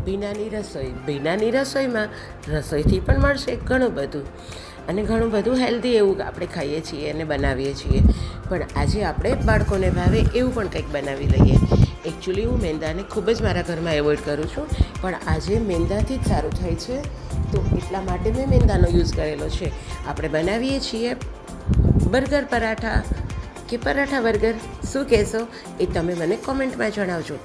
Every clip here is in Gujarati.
બીનાની રસોઈમાં રસોઈથી પણ મળશે ઘણું બધું, અને ઘણું બધું હેલ્ધી એવું આપણે ખાઈએ છીએ અને બનાવીએ છીએ. પણ આજે આપણે બાળકોને ભાવે એવું પણ કંઈક બનાવી લઈએ. એકચ્યુઅલી હું મેંદાને ખૂબ જ મારા ઘરમાં એવોઇડ કરું છું, પણ આજે મેંદાથી જ સારું થાય છે, તો એટલા માટે મેં મેંદાનો યુઝ કરેલો છે. આપણે બનાવીએ છીએ બર્ગર પરાઠા કે પરાઠા બર્ગર, શું કહેશો એ તમે મને કોમેન્ટમાં જણાવજો.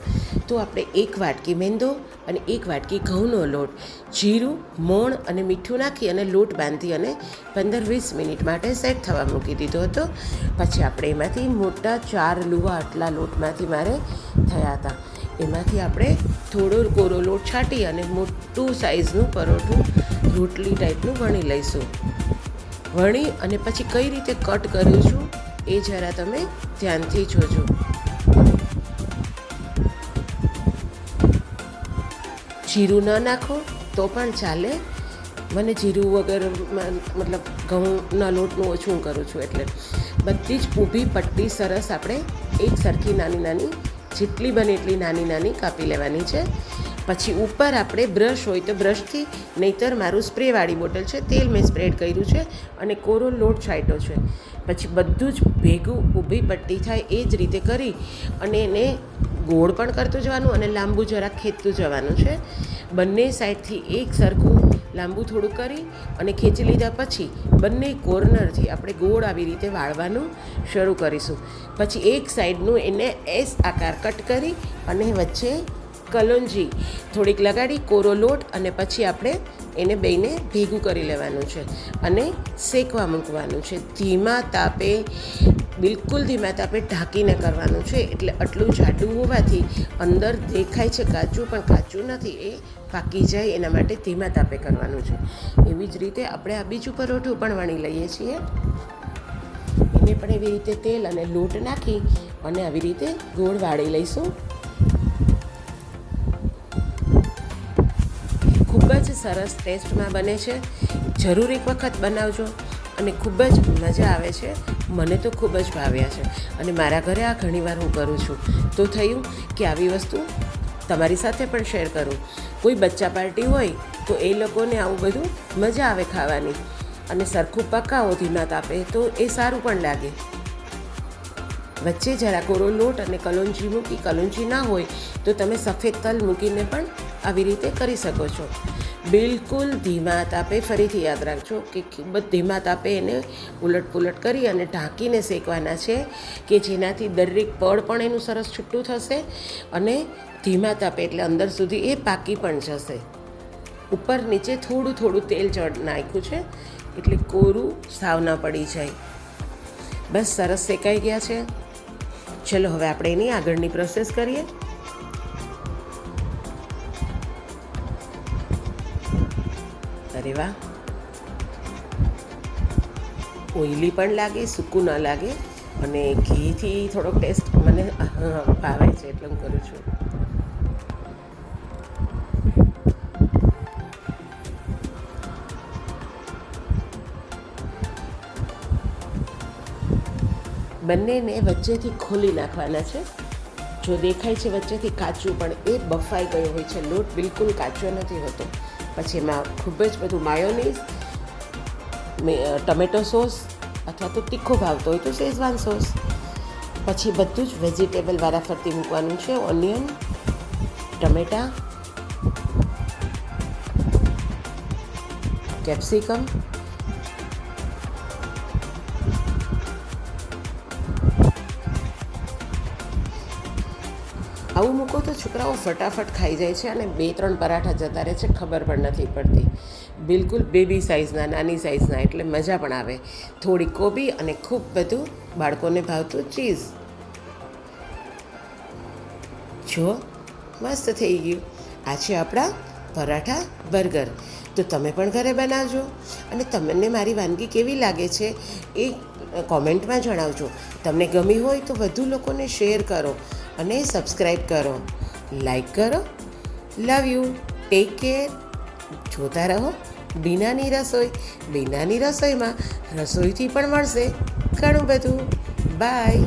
તો આપણે 1 વાટકી મેંદો અને 1 વાટકી ઘઉંનો લોટ, જીરું, મોણ અને મીઠું નાખી અને લોટ બાંધી અને 15-20 મિનિટ માટે સેટ થવા મૂકી દીધો હતો. પછી આપણે એમાંથી મોટા 4 લુવા આટલા લોટમાંથી મારે થયા હતા. એમાંથી આપણે થોડો કોરો લોટ છાંટી અને મોટું સાઇઝનું પરોઠું રોટલી ટાઈપનું વણી લઈશું. વણી અને પછી કઈ રીતે કટ કરું છું એ જરા તમે ધ્યાનથી જોજો. જીરું ન નાખો તો પણ ચાલે. મને જીરું વગર મતલબ ઘઉંના લોટનું ઓછું કરું છું, એટલે બધી જ ઊભી પટ્ટી સરસ આપણે એક સરખી નાની નાની જેટલી બને એટલી નાની નાની કાપી લેવાની છે. પછી ઉપર આપણે બ્રશ હોય તો બ્રશથી, નહીંતર મારું સ્પ્રેવાળી બોટલ છે, તેલ મેં સ્પ્રેડ કર્યું છે અને કોરો લોટ છાંટ્યો છે. પછી બધું જ ભેગું ઊભી પટ્ટી થાય એ જ રીતે કરી અને એને ગોળ પણ કરતું જવાનું અને લાંબુ જરાક ખેંચતું જવાનું છે. બંને સાઈડથી એક સરખું લાંબુ થોડું કરી અને ખેંચી લીધા પછી બંને કોર્નરથી આપણે ગોળ આવી રીતે વાળવાનું શરૂ કરીશું. પછી એક સાઈડનું એને એસ આકાર કટ કરી અને વચ્ચે કલોંજી થોડીક લગાડી કોરો લોટ અને પછી આપણે એને બેયને ભેગું કરી લેવાનું છે અને શેકવા મૂકવાનું છે. ધીમા તાપે, બિલકુલ ધીમા તાપે ઢાંકીને કરવાનું છે. એટલે આટલું જાડું હોવાથી અંદર દેખાય છે કાચું, પણ કાચું નથી, એ પાકી જાય એના માટે ધીમા તાપે કરવાનું છે. એવી જ રીતે આપણે આ બીજું પરોઠું પણ વણી લઈએ છીએ. એને પણ એવી રીતે તેલ અને લોટ નાખી અને આવી રીતે ગોળ વાળી લઈશું. ખૂબ જ સરસ ટેસ્ટમાં બને છે. જરૂર એક વખત બનાવજો અને ખૂબ જ મજા આવે છે. મને તો ખૂબ જ ભાવ્યા છે અને મારા ઘરે આ ઘણીવાર હું કરું છું. તો થયું કે આવી વસ્તુ તમારી સાથે પણ શેર કરું. કોઈ બચ્ચા પાર્ટી હોય તો એ લોકોને આવું બધું મજા આવે ખાવાની, અને સરખું પકાવો ધીમા તાપે તો એ સારું પણ લાગે. વચ્ચે જરા કોરો લોટ અને કલોંજી મૂકી, કલોંજી ના હોય તો તમે સફેદ તલ મૂકીને પણ આવી રીતે કરી શકો છો. બિલકુલ ધીમા તાપે, ફરીથી યાદ રાખજો કે ખૂબ જ ધીમા તાપે એને ઉલટ પુલટ કરી અને ઢાંકીને શેકવાના છે, કે જેનાથી દરેક પડ પણ એનું સરસ છૂટું થશે અને ધીમા તાપે એટલે અંદર સુધી એ પાકી પણ જશે. ઉપર નીચે થોડું થોડું તેલ નાખ્યું છે એટલે કોરું સાવ ન પડી જાય. બસ સરસ શેકાઈ ગયા છે. ચલો હવે આપણે એની આગળની પ્રોસેસ કરીએ. અરે વાહ, ઓઇલી પણ લાગે, સૂકું ન લાગે, અને ઘીથી થોડોક ટેસ્ટ મને ભાવે છે એટલે હું કરું છું. બંનેને વચ્ચેથી ખોલી નાખવાના છે. જો દેખાય છે વચ્ચેથી કાચું, પણ એ બફાઈ ગયો હોય છે. લોટ બિલકુલ કાચો નથી હોતો. પછી એમાં ખૂબ જ બધું માયોનીઝ, ટમેટો સોસ અથવા તો તીખો ભાવતો હોય તો શેઝવાન સોસ, પછી બધું જ વેજીટેબલ વારાફરતી મૂકવાનું છે. ઓનિયન, ટમેટાં, કેપ્સિકમ, આવું મૂકો તો છોકરાઓ ફટાફટ ખાઈ જાય છે અને 2-3 પરાઠા જતા રહે છે, ખબર પણ નથી પડતી. બિલકુલ બેબી સાઇઝના, નાની સાઇઝના, એટલે મજા પણ આવે. થોડી કોબી અને ખૂબ બધું બાળકોને ભાવતું ચીઝ. જો મસ્ત થઈ ગયું. આ છે આપણા પરાઠા બર્ગર. તો તમે પણ ઘરે બનાવજો અને તમને મારી વાનગી કેવી લાગે છે એ કોમેન્ટમાં જણાવજો. તમને ગમી હોય તો વધુ લોકોને શેર કરો અને સબસ્ક્રાઈબ કરો, લાઈક કરો. Love you, take care. જોતા રહો બીનાની રસોઈ. બીનાની રસોઈમાં રસોઈથી પણ મળશે ઘણું બધું. બાય.